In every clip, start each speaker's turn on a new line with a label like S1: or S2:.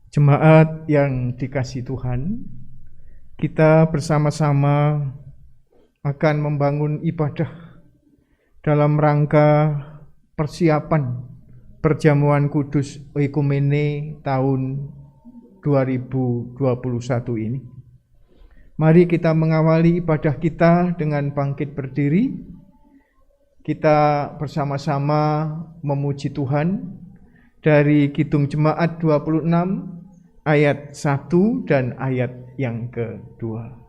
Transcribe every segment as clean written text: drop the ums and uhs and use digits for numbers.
S1: Jemaat yang dikasihi Tuhan, kita bersama-sama akan membangun ibadah dalam rangka persiapan perjamuan kudus Oikumene tahun 2021 ini. Mari kita mengawali ibadah kita dengan bangkit berdiri. Kita bersama-sama memuji Tuhan dari Kidung Jemaat 26 ayat 1 dan ayat yang kedua.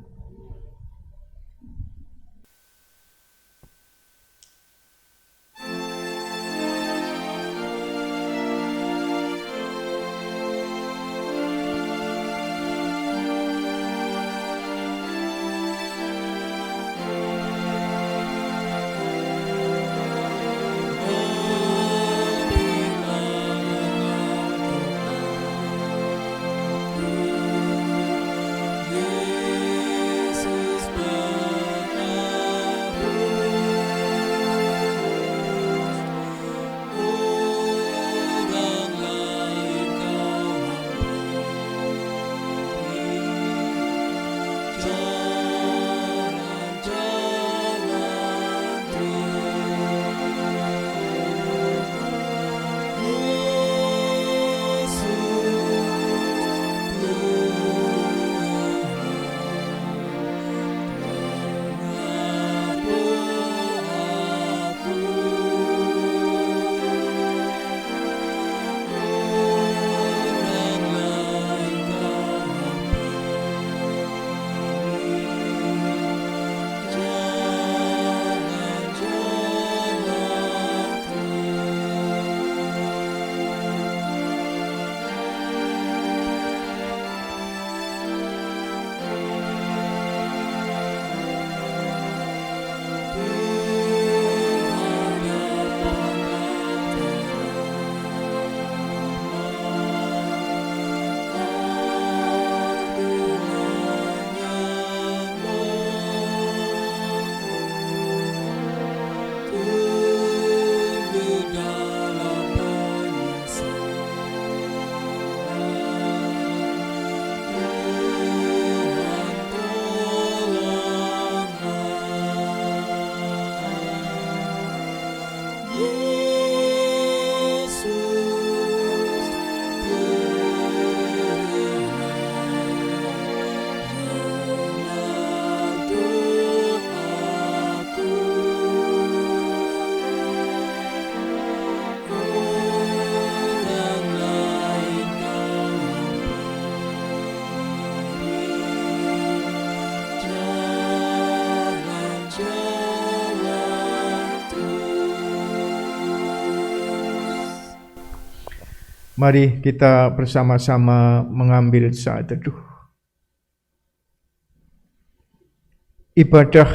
S1: Mari kita bersama-sama mengambil saat teduh. Ibadah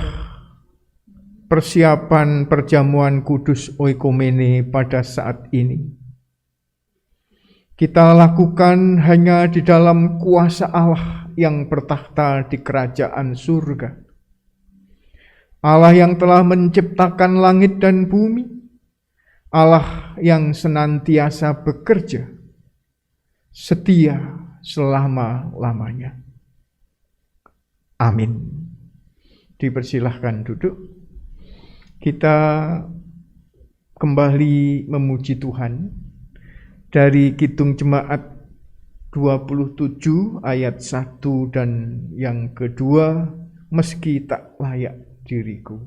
S1: persiapan perjamuan kudus Oikumene pada saat ini kita lakukan hanya di dalam kuasa Allah yang bertakhta di kerajaan surga. Allah yang telah menciptakan langit dan bumi, Allah yang senantiasa bekerja, setia selama-lamanya. Amin. Dipersilahkan duduk. Kita kembali memuji Tuhan dari Kidung Jemaat 27 ayat 1 dan yang kedua, meski tak layak diriku.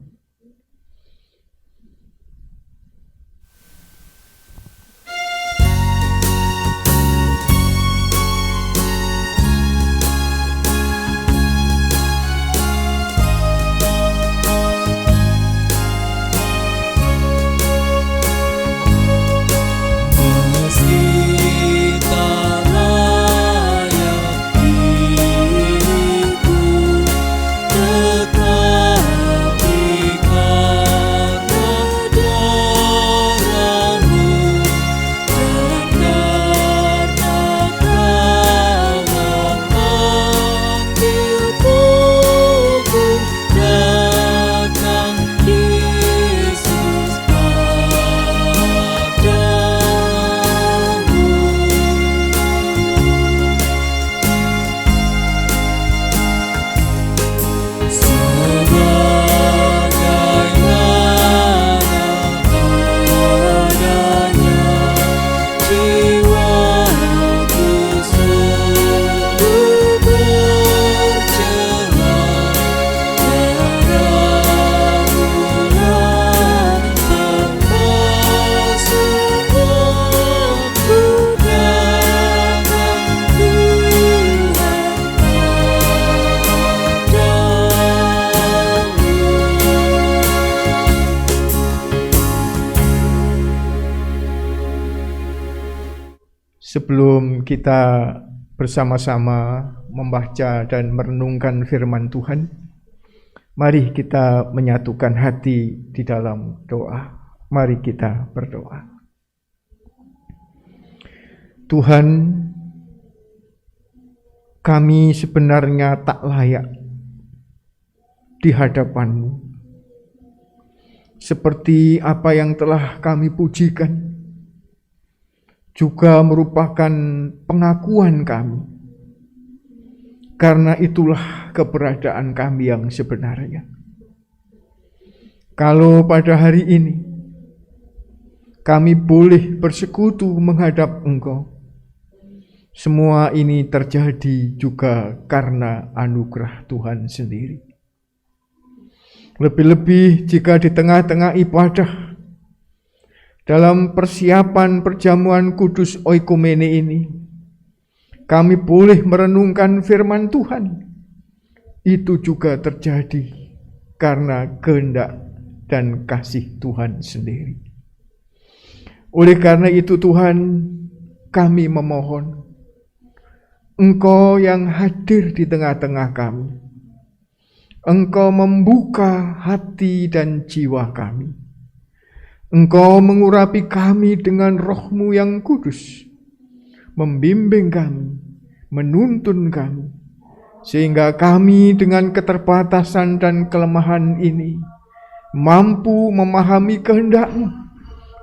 S2: Tetapi
S1: Sebelum kita bersama-sama membaca dan merenungkan firman Tuhan, mari kita menyatukan hati di dalam doa. Mari kita berdoa. Tuhan, kami sebenarnya tak layak di hadapan-Mu. Seperti apa yang telah kami pujikan, juga merupakan pengakuan kami. Karena itulah keberadaan kami yang sebenarnya. Kalau pada hari ini kami boleh bersekutu menghadap Engkau, semua ini terjadi juga karena anugerah Tuhan sendiri. Lebih-lebih jika di tengah-tengah ibadah, dalam persiapan perjamuan kudus oikumene ini, kami boleh merenungkan firman Tuhan. Itu juga terjadi karena kehendak dan kasih Tuhan sendiri. Oleh karena itu Tuhan, kami memohon, Engkau yang hadir di tengah-tengah kami, Engkau membuka hati dan jiwa kami. Engkau mengurapi kami dengan Roh-Mu yang kudus, membimbing kami, menuntun kami, sehingga kami dengan keterbatasan dan kelemahan ini mampu memahami kehendak-Mu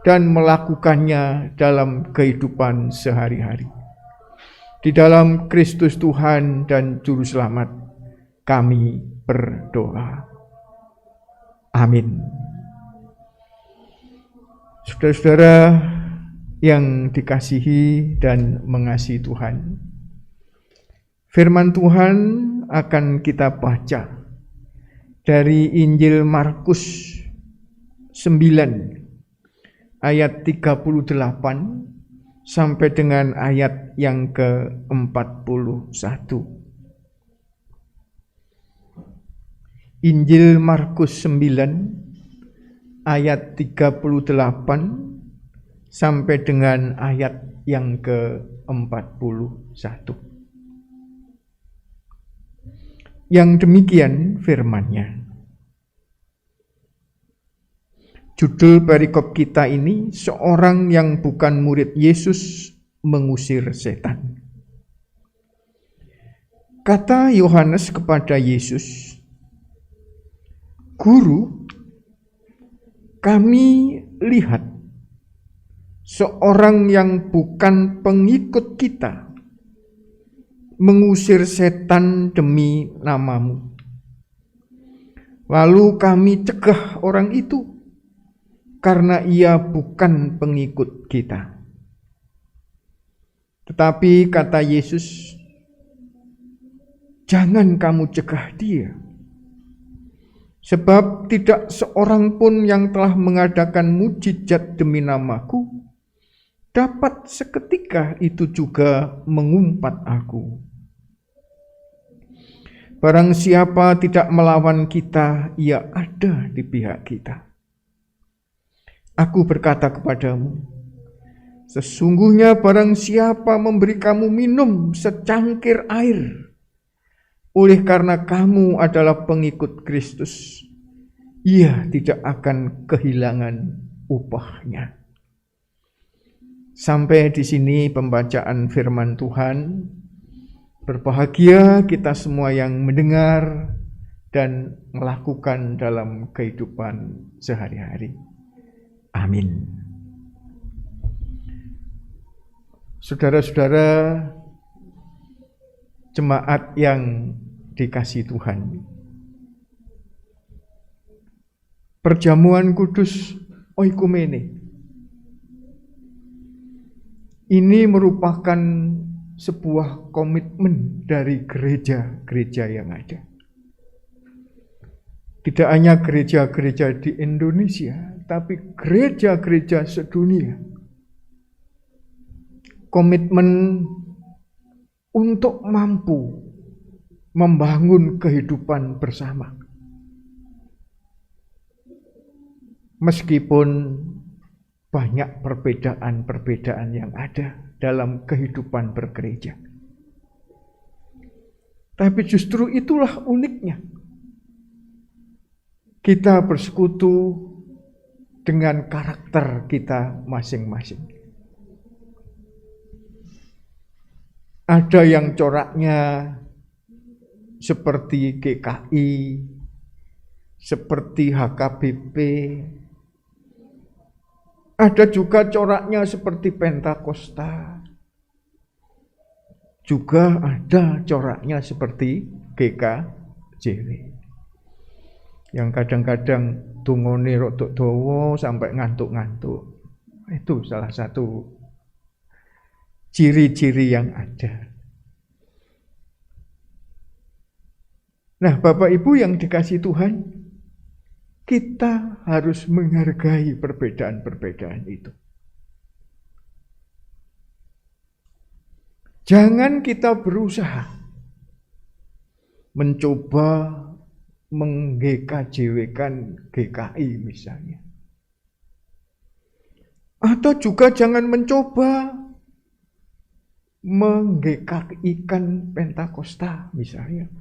S1: dan melakukannya dalam kehidupan sehari-hari. Di dalam Kristus Tuhan dan Juru Selamat kami berdoa. Amin. Saudara-saudara yang dikasihi dan mengasihi Tuhan, firman Tuhan akan kita baca dari Injil Markus 9 ayat 38 sampai dengan ayat yang ke-41. Injil Markus 9 ayat 38 sampai dengan ayat yang ke-41. Yang demikian firman-Nya. Judul perikop kita ini, seorang yang bukan murid Yesus mengusir setan. Kata Yohanes kepada Yesus, "Guru, kami lihat seorang yang bukan pengikut kita mengusir setan demi nama-Mu. Lalu kami cegah orang itu karena ia bukan pengikut kita." Tetapi kata Yesus, "Jangan kamu cegah dia. Sebab tidak seorang pun yang telah mengadakan mujizat demi nama-Ku dapat seketika itu juga mengumpat Aku. Barang siapa tidak melawan kita, ia ada di pihak kita. Aku berkata kepadamu, sesungguhnya barang siapa memberi kamu minum secangkir air, oleh karena kamu adalah pengikut Kristus, ia tidak akan kehilangan upahnya." Sampai di sini pembacaan firman Tuhan. Berbahagia kita semua yang mendengar dan melakukan dalam kehidupan sehari-hari. Amin. Saudara-saudara jemaat yang dikasihi Tuhan, perjamuan kudus oikumene ini merupakan sebuah komitmen dari gereja-gereja yang ada. Tidak hanya gereja-gereja di Indonesia, tapi gereja-gereja sedunia. Komitmen untuk mampu membangun kehidupan bersama. Meskipun banyak perbedaan-perbedaan yang ada dalam kehidupan bergereja. Tapi justru itulah uniknya. Kita bersekutu dengan karakter kita masing-masing. Ada yang coraknya seperti GKI, seperti HKBP. Ada juga coraknya seperti Pentakosta. Juga ada coraknya seperti GKJW. Yang kadang-kadang tungone rodok dawa sampai ngantuk-ngantuk. Itu salah satu ciri-ciri yang ada. Nah, Bapak Ibu yang dikasihi Tuhan, kita harus menghargai perbedaan-perbedaan itu. Jangan kita berusaha mencoba meng-GKJW-kan GKI misalnya. Atau juga jangan mencoba meng-GKI-kan Pentakosta misalnya.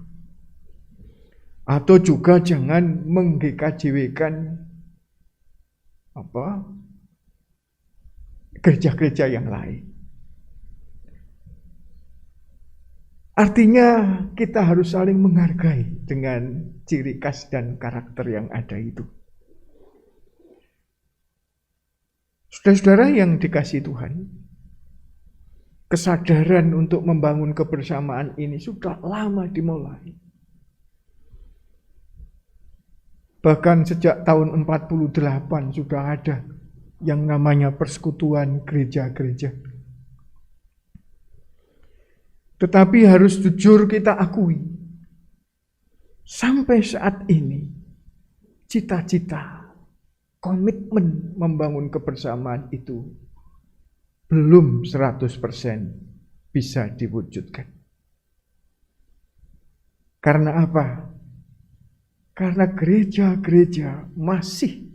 S1: Atau juga jangan meng-GKJW-kan gereja-gereja yang lain. Artinya kita harus saling menghargai dengan ciri khas dan karakter yang ada itu. Saudara-saudara yang dikasihi Tuhan, kesadaran untuk membangun kebersamaan ini sudah lama dimulai. Bahkan sejak tahun 48 sudah ada yang namanya persekutuan gereja-gereja. Tetapi harus jujur kita akui, sampai saat ini cita-cita, komitmen membangun kebersamaan itu belum 100% bisa diwujudkan. Karena apa? Karena gereja-gereja masih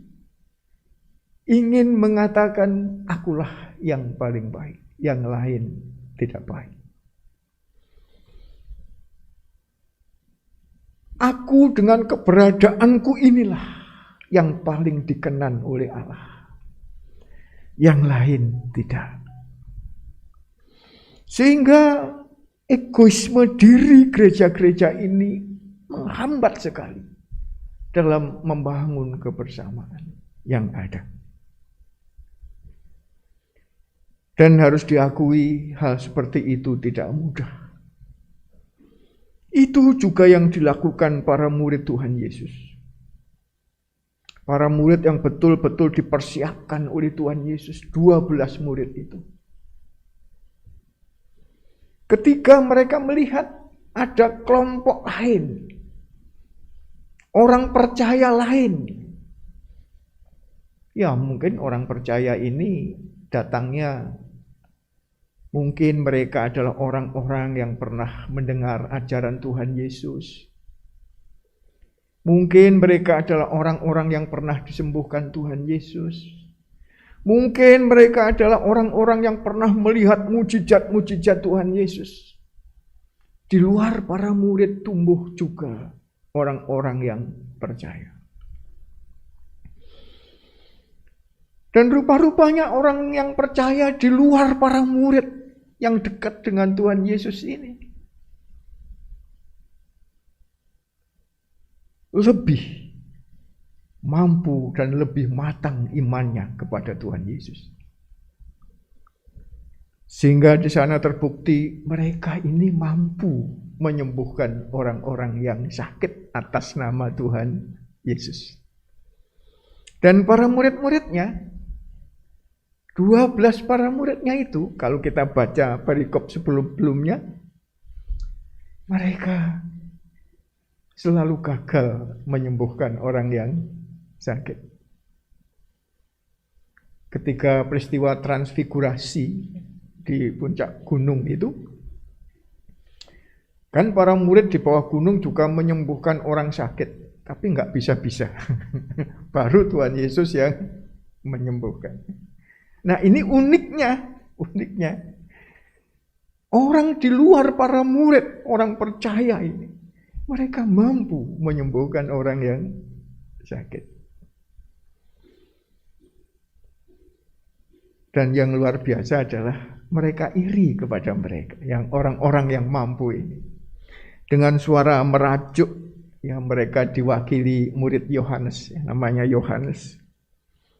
S1: ingin mengatakan akulah yang paling baik, yang lain tidak baik. Aku dengan keberadaanku inilah yang paling dikenan oleh Allah. Yang lain tidak. Sehingga egoisme diri gereja-gereja ini menghambat sekali dalam membangun kebersamaan yang ada. Dan harus diakui hal seperti itu tidak mudah. Itu juga yang dilakukan para murid Tuhan Yesus. Para murid yang betul-betul dipersiapkan oleh Tuhan Yesus, 12 murid itu. Ketika mereka melihat ada kelompok lain, orang percaya lain. Ya mungkin orang percaya ini datangnya, mungkin mereka adalah orang-orang yang pernah mendengar ajaran Tuhan Yesus. Mungkin mereka adalah orang-orang yang pernah disembuhkan Tuhan Yesus. Mungkin mereka adalah orang-orang yang pernah melihat mujizat-mujizat Tuhan Yesus. Di luar para murid tumbuh juga orang-orang yang percaya. Dan rupa-rupanya orang yang percaya di luar para murid yang dekat dengan Tuhan Yesus ini lebih mampu dan lebih matang imannya kepada Tuhan Yesus. Sehingga di sana terbukti mereka ini mampu menyembuhkan orang-orang yang sakit atas nama Tuhan Yesus. Dan para murid-muridnya, 12 para muridnya itu, kalau kita baca perikop sebelum-sebelumnya, mereka selalu gagal menyembuhkan orang yang sakit. Ketika peristiwa transfigurasi di puncak gunung itu, kan para murid di bawah gunung juga menyembuhkan orang sakit, tapi nggak bisa-bisa. Baru Tuhan Yesus yang menyembuhkan. Nah ini uniknya. Orang di luar para murid, orang percaya ini, mereka mampu menyembuhkan orang yang sakit. Dan yang luar biasa adalah mereka iri kepada mereka, yang orang-orang yang mampu ini. Dengan suara merajuk, yang mereka diwakili murid Yohanes, namanya Yohanes,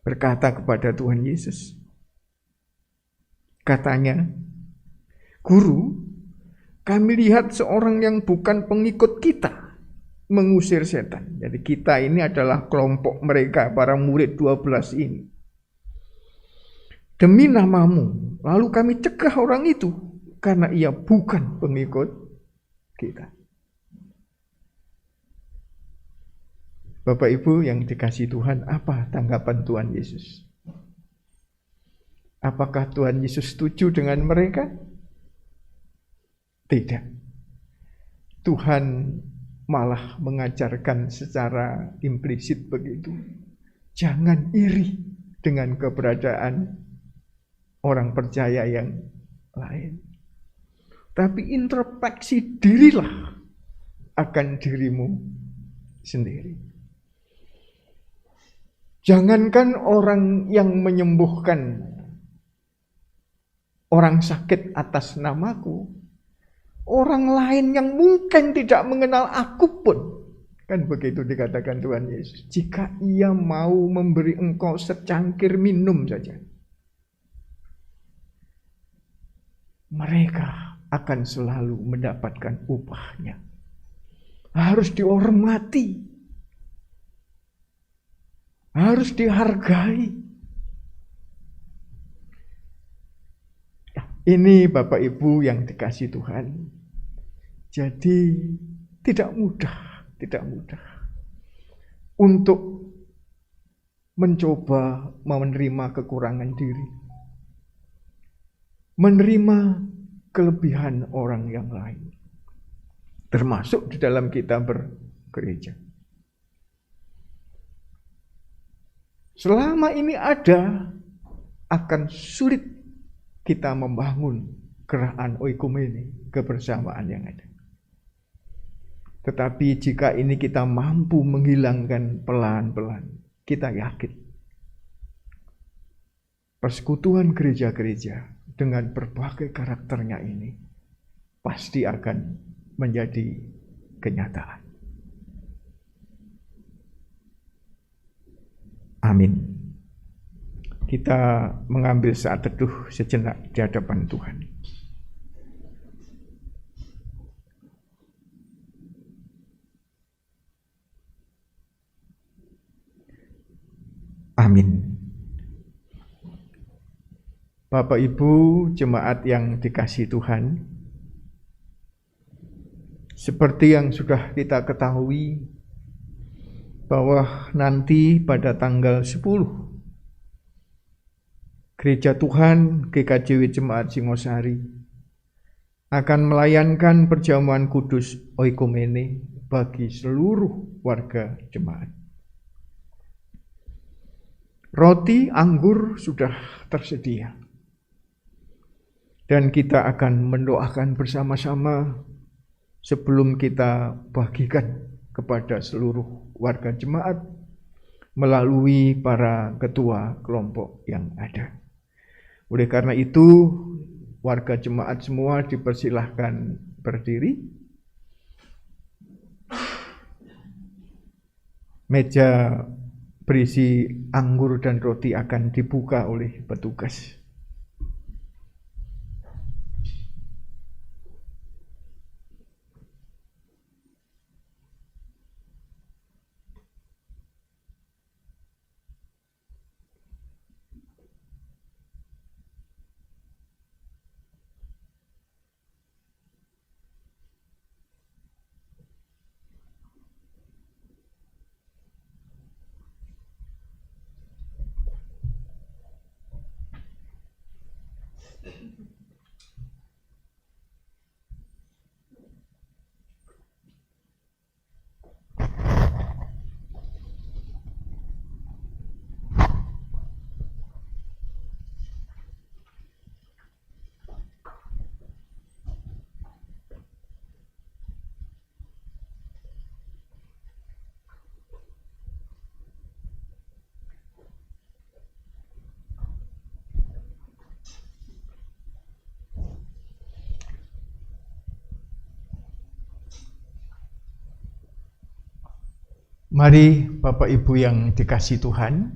S1: berkata kepada Tuhan Yesus. Katanya, Guru, kami lihat seorang yang bukan pengikut kita mengusir setan. Jadi kita ini adalah kelompok mereka, para murid 12 ini. Demi namamu, lalu kami cegah orang itu karena ia bukan pengikut kita. Bapak Ibu yang dikasihi Tuhan, apa tanggapan Tuhan Yesus? Apakah Tuhan Yesus setuju dengan mereka? Tidak. Tuhan malah mengajarkan secara implisit begitu. Jangan iri dengan keberadaan orang percaya yang lain. Tapi introspeksi dirilah akan dirimu sendiri. Jangankan orang yang menyembuhkan orang sakit atas namaku, orang lain yang mungkin tidak mengenal aku pun, kan begitu dikatakan Tuhan Yesus, jika ia mau memberi engkau secangkir minum saja, mereka akan selalu mendapatkan upahnya. Harus dihormati, harus dihargai. Ini Bapak Ibu yang dikasihi Tuhan. Jadi tidak mudah untuk mencoba menerima kekurangan diri, menerima kelebihan orang yang lain, termasuk di dalam kita bergereja. Selama ini ada, akan sulit kita membangun gerakan oikumene, kebersamaan yang ada. Tetapi jika ini kita mampu menghilangkan pelan-pelan, kita yakin persekutuan gereja-gereja dengan berbagai karakternya ini pasti akan menjadi kenyataan. Amin. Kita mengambil saat teduh sejenak di hadapan Tuhan. Amin. Bapak Ibu jemaat yang dikasihi Tuhan, seperti yang sudah kita ketahui bahwa nanti pada tanggal 10 Gereja Tuhan GKJW Jemaat Singosari akan melayankan perjamuan kudus oikumene bagi seluruh warga jemaat. Roti anggur sudah tersedia. Dan kita akan mendoakan bersama-sama sebelum kita bagikan kepada seluruh warga jemaat melalui para ketua kelompok yang ada. Oleh karena itu, warga jemaat semua dipersilahkan berdiri. Meja berisi anggur dan roti akan dibuka oleh petugas. Mari Bapak Ibu yang dikasihi Tuhan,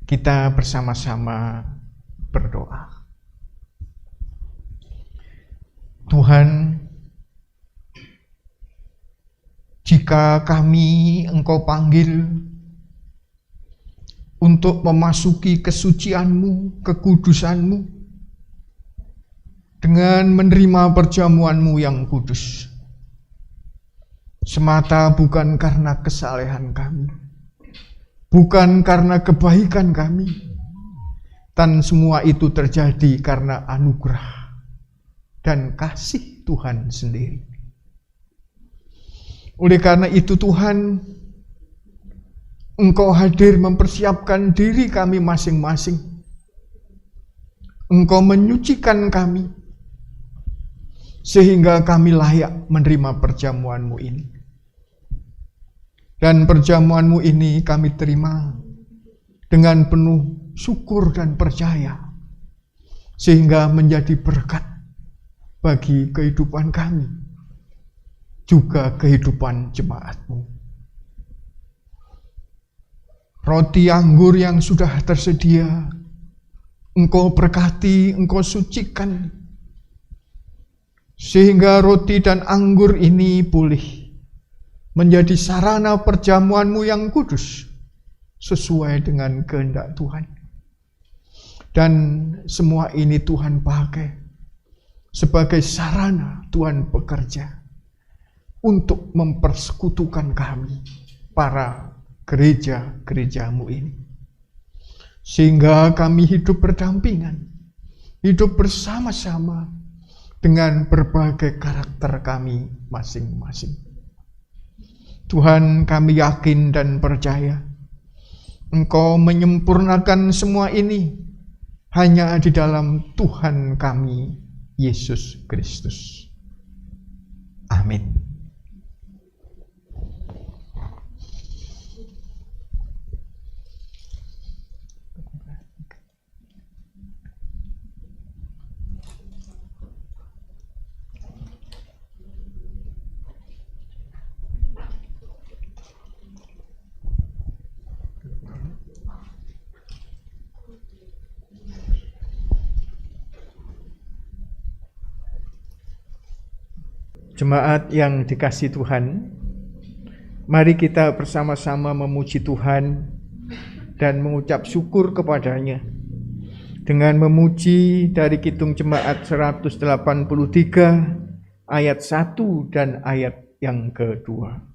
S1: kita bersama-sama berdoa. Tuhan, jika kami Engkau panggil untuk memasuki kesucian-Mu, kekudusan-Mu, dengan menerima perjamuan-Mu yang kudus, semata bukan karena kesalehan kami, bukan karena kebaikan kami, dan semua itu terjadi karena anugerah dan kasih Tuhan sendiri. Oleh karena itu Tuhan, Engkau hadir mempersiapkan diri kami masing-masing. Engkau menyucikan kami, sehingga kami layak menerima perjamuan-Mu ini. Dan perjamuan-Mu ini kami terima dengan penuh syukur dan percaya, sehingga menjadi berkat bagi kehidupan kami, juga kehidupan jemaat-Mu. Roti anggur yang sudah tersedia, Engkau berkati, Engkau sucikan, sehingga roti dan anggur ini boleh menjadi sarana perjamuan-Mu yang kudus, sesuai dengan kehendak Tuhan. Dan semua ini Tuhan pakai sebagai sarana Tuhan bekerja untuk mempersekutukan kami, para gereja-gereja-Mu ini. Sehingga kami hidup berdampingan, hidup bersama-sama dengan berbagai karakter kami masing-masing. Tuhan, kami yakin dan percaya Engkau menyempurnakan semua ini hanya di dalam Tuhan kami, Yesus Kristus. Amin. Jemaat yang dikasihi Tuhan, mari kita bersama-sama memuji Tuhan dan mengucap syukur kepada-Nya dengan memuji dari Kidung Jemaat 183 ayat 1 dan ayat yang kedua.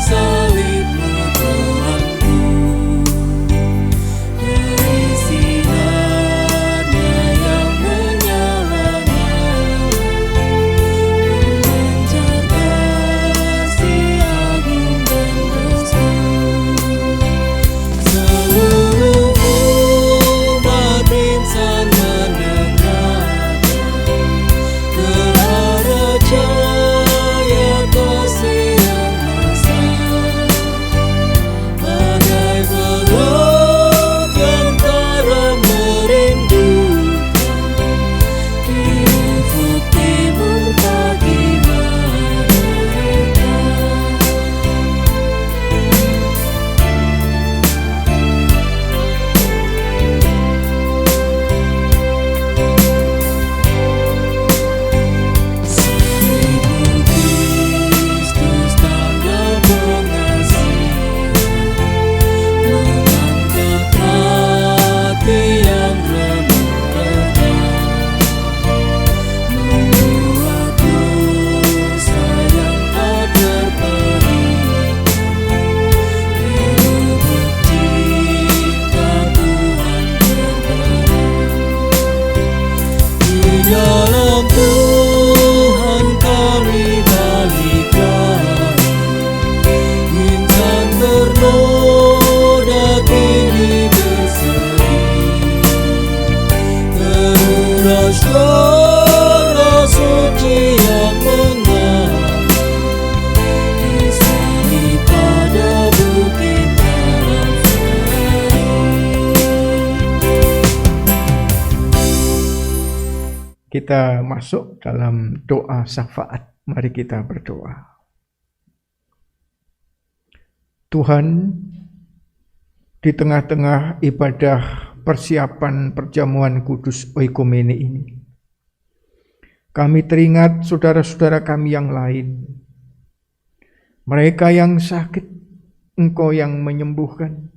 S2: Salib-Mu Tuhanku,
S1: kita masuk dalam doa syafaat. Mari kita berdoa. Tuhan, di tengah-tengah ibadah persiapan perjamuan kudus oikumene ini, kami teringat saudara-saudara kami yang lain. Mereka yang sakit, Engkau yang menyembuhkan.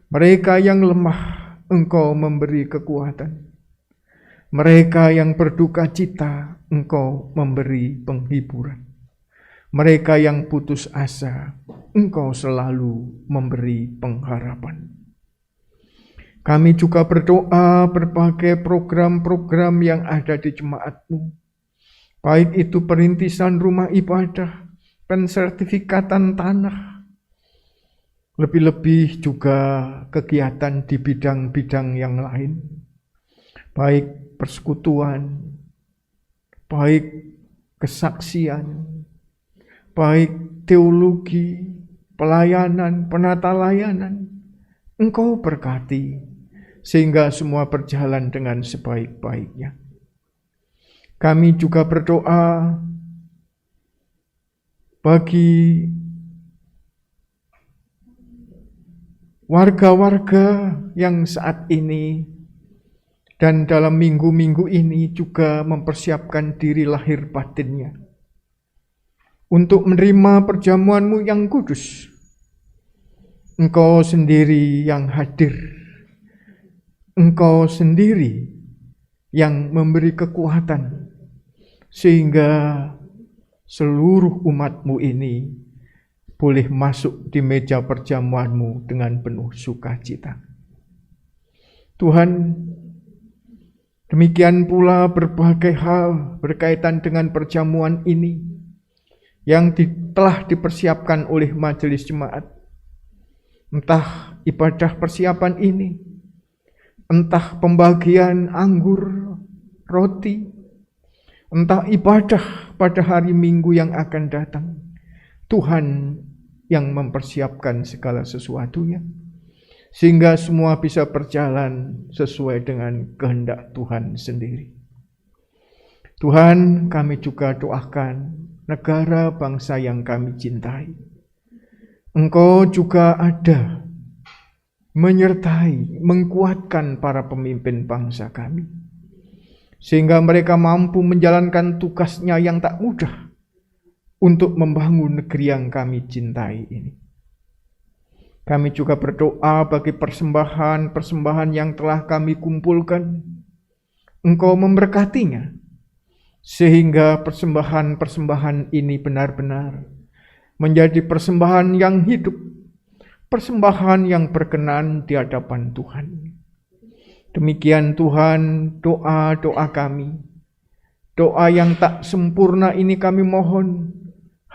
S1: Mereka yang lemah, Engkau memberi kekuatan. Mereka yang berduka cita, Engkau memberi penghiburan. Mereka yang putus asa, Engkau selalu memberi pengharapan. Kami juga berdoa berbagai program-program yang ada di jemaat-Mu. Baik itu perintisan rumah ibadah, pensertifikatan tanah, lebih-lebih juga kegiatan di bidang-bidang yang lain. Baik persekutuan, baik kesaksian, baik teologi, pelayanan, penata layanan, Engkau berkati, sehingga semua berjalan dengan sebaik-baiknya. Kami juga berdoa bagi warga-warga yang saat ini dan dalam minggu-minggu ini juga mempersiapkan diri lahir batinnya untuk menerima perjamuan-Mu yang kudus. Engkau sendiri yang hadir, Engkau sendiri yang memberi kekuatan, sehingga seluruh umat-Mu ini boleh masuk di meja perjamuan-Mu dengan penuh sukacita. Tuhan, demikian pula berbagai hal berkaitan dengan perjamuan ini yang telah dipersiapkan oleh majelis jemaat. Entah ibadah persiapan ini, entah pembagian anggur, roti, entah ibadah pada hari Minggu yang akan datang. Tuhan yang mempersiapkan segala sesuatunya, sehingga semua bisa berjalan sesuai dengan kehendak Tuhan sendiri. Tuhan, kami juga doakan negara bangsa yang kami cintai. Engkau juga ada menyertai, mengkuatkan para pemimpin bangsa kami, sehingga mereka mampu menjalankan tugasnya yang tak mudah untuk membangun negeri yang kami cintai ini. Kami juga berdoa bagi persembahan-persembahan yang telah kami kumpulkan. Engkau memberkatinya, sehingga persembahan-persembahan ini benar-benar menjadi persembahan yang hidup, persembahan yang berkenan di hadapan Tuhan. Demikian Tuhan, doa-doa kami, doa yang tak sempurna ini kami mohon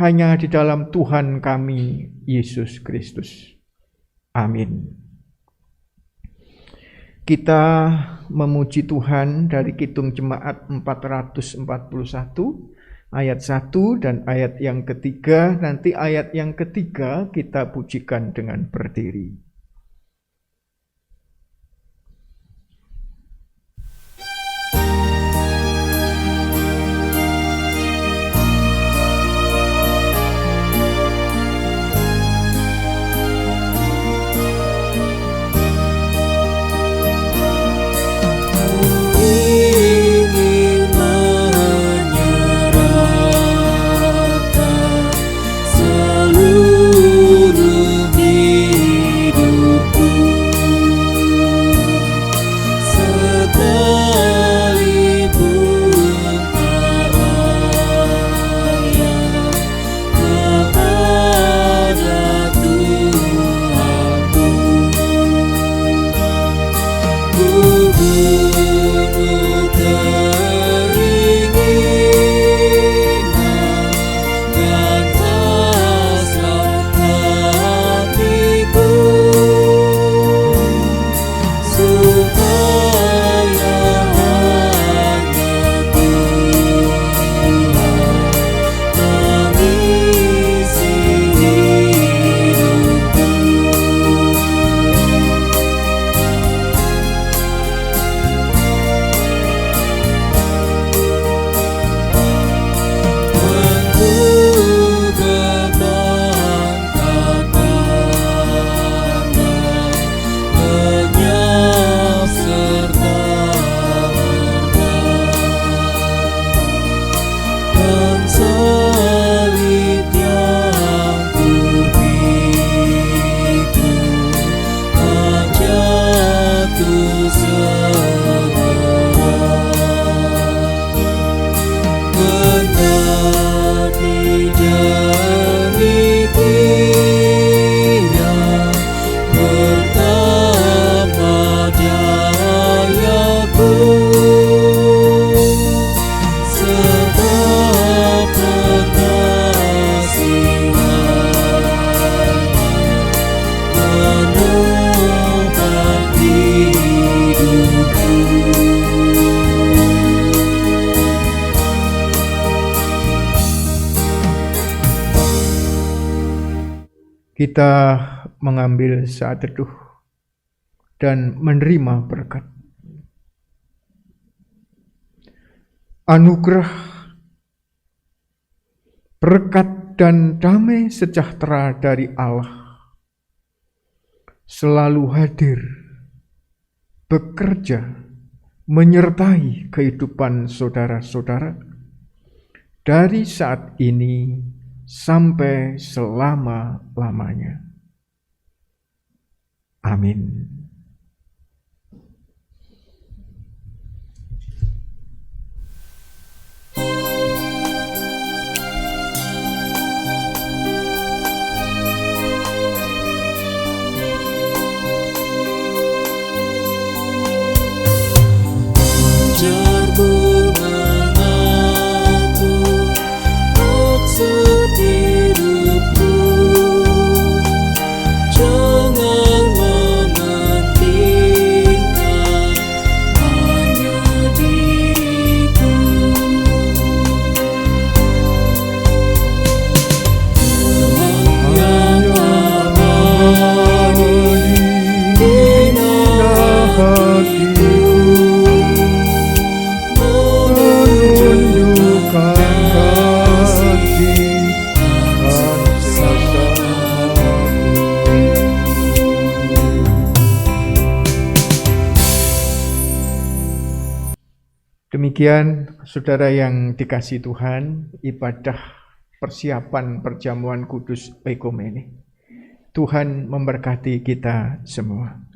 S1: hanya di dalam Tuhan kami, Yesus Kristus. Amin. Kita memuji Tuhan dari Kidung Jemaat 441 ayat 1 dan ayat yang ketiga. Nanti ayat yang ketiga kita pujikan dengan berdiri.
S2: Seluruh hidup
S1: kita mengambil saat teduh dan menerima berkat. Anugerah, berkat dan damai sejahtera dari Allah selalu hadir, bekerja, menyertai kehidupan saudara-saudara dari saat ini sampai selama-lamanya. Amin. Demikian saudara yang dikasihi Tuhan, ibadah persiapan perjamuan kudus Ekumene. Tuhan memberkati kita semua.